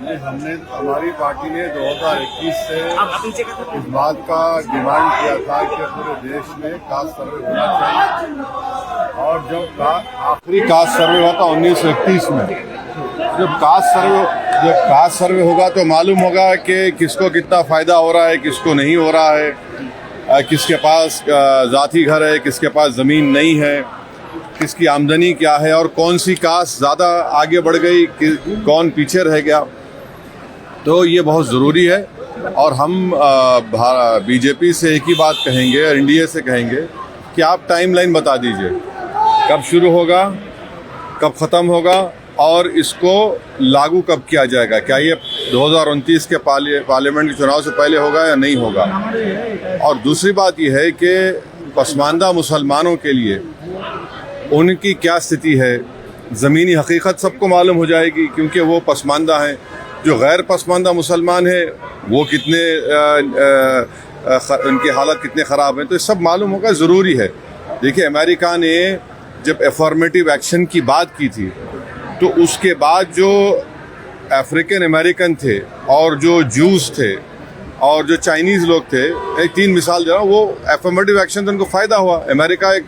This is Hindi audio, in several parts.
हमने हमारी पार्टी ने 2021 से इस बात का डिमांड किया था कि पूरे देश में कास्ट सर्वे होना चाहिए। और जब आखिरी कास्ट सर्वे हुआ था 1931 में, जब कास्ट सर्वे होगा तो मालूम होगा कि किसको कितना फायदा हो रहा है, किसको नहीं हो रहा है, किसके पास जाती घर है, किसके पास ज़मीन नहीं है, किसकी आमदनी क्या है और कौन सी कास्ट ज़्यादा आगे बढ़ गई, कौन पीछे रह गया। तो ये बहुत ज़रूरी है और हम बीजेपी से एक ही बात कहेंगे और एनडीए से कहेंगे कि आप टाइमलाइन बता दीजिए, कब शुरू होगा, कब ख़त्म होगा और इसको लागू कब किया जाएगा। क्या ये 2029 के पार्लियामेंट के चुनाव से पहले होगा या नहीं होगा। और दूसरी बात ये है कि पसमानदा मुसलमानों के लिए उनकी क्या स्थिति है, ज़मीनी हकीकत सबको मालूम हो जाएगी क्योंकि वो पसमानदा हैं। जो गैर पसमानदा मुसलमान है वो कितने उनकी हालत कितने ख़राब हैं, तो ये सब मालूम होगा, ज़रूरी है। देखिए, अमेरिका ने जब अफर्मेटिव एक्शन की बात की थी तो उसके बाद जो अफ्रीकन अमेरिकन थे और जो जूस थे और जो चाइनीज़ लोग थे, एक 3 मिसाल दे रहा हूँ, वो अफर्मेटिव एक्शन से उनको फ़ायदा हुआ, अमेरिका एक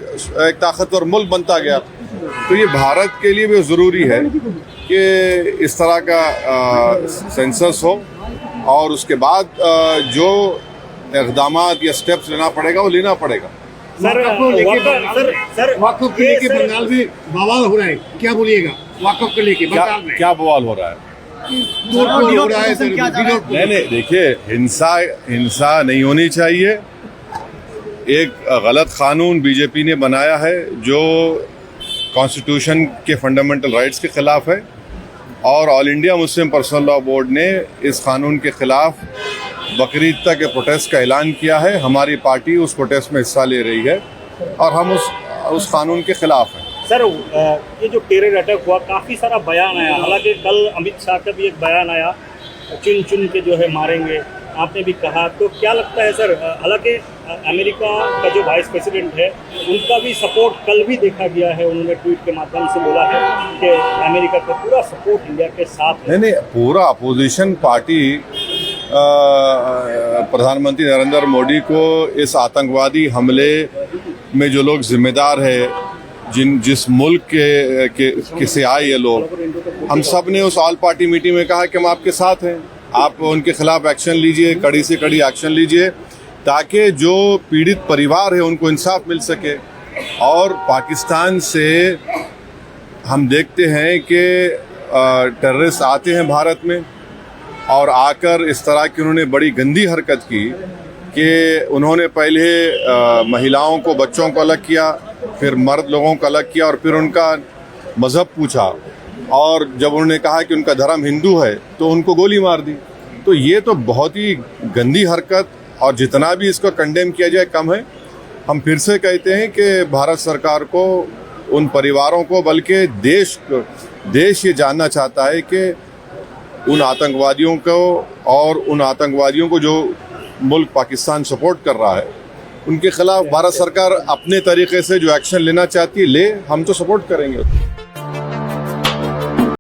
ताकतवर मुल्क बनता गया। तो ये भारत के लिए भी ज़रूरी है कि इस तरह का सेंसस हो और उसके बाद जो इक़दामात या स्टेप्स लेना पड़ेगा वो लेना पड़ेगा। सर, वक़्फ़ को लेके बंगाल में बवाल हो रहा है, क्या बोलिएगा? वक़्फ़ को लेके बंगाल में क्या बवाल हो रहा है? हो रहा है सर। नहीं, देखिए, हिंसा नहीं होनी चाहिए। एक गलत कानून बीजेपी ने बनाया है जो कॉन्स्टिट्यूशन के फंडामेंटल राइट्स के खिलाफ है और all India Muslim personal law board ने इस कानून के खिलाफ बकरीद तक के प्रोटेस्ट का ऐलान किया है। हमारी पार्टी उस प्रोटेस्ट में हिस्सा ले रही है और हम उस कानून के खिलाफ हैं। सर, ये जो टेरर अटैक हुआ, काफ़ी सारा बयान आया, हालांकि कल अमित शाह का भी एक बयान आया, चुन चुन के जो है मारेंगे, आपने भी कहा। तो क्या लगता है सर, हालांकि अमेरिका का जो वाइस प्रेसिडेंट है उनका भी सपोर्ट कल भी देखा गया है, उन्होंने ट्वीट के माध्यम से बोला है कि अमेरिका का पूरा सपोर्ट इंडिया के साथ है। नहीं, पूरा अपोजिशन पार्टी प्रधानमंत्री नरेंद्र मोदी को इस आतंकवादी हमले में जो लोग जिम्मेदार है, जिस मुल्क के से आए ये लोग, हम सब ने उस ऑल पार्टी मीटिंग में कहा कि हम आपके साथ हैं, आप उनके खिलाफ एक्शन लीजिए, कड़ी से कड़ी एक्शन लीजिए ताकि जो पीड़ित परिवार है उनको इंसाफ मिल सके। और पाकिस्तान से हम देखते हैं कि टेररिस्ट आते हैं भारत में और आकर इस तरह की उन्होंने बड़ी गंदी हरकत की कि उन्होंने पहले महिलाओं को, बच्चों को अलग किया, फिर मर्द लोगों को अलग किया और फिर उनका मज़हब पूछा और जब उन्होंने कहा कि उनका धर्म हिंदू है तो उनको गोली मार दी। तो ये तो बहुत ही गंदी हरकत और जितना भी इसको कंडेम किया जाए कम है। हम फिर से कहते हैं कि भारत सरकार को, उन परिवारों को, बल्कि देश ये जानना चाहता है कि उन आतंकवादियों को और उन आतंकवादियों को जो मुल्क पाकिस्तान सपोर्ट कर रहा है उनके खिलाफ भारत सरकार अपने तरीके से जो एक्शन लेना चाहती है ले, हम तो सपोर्ट करेंगे।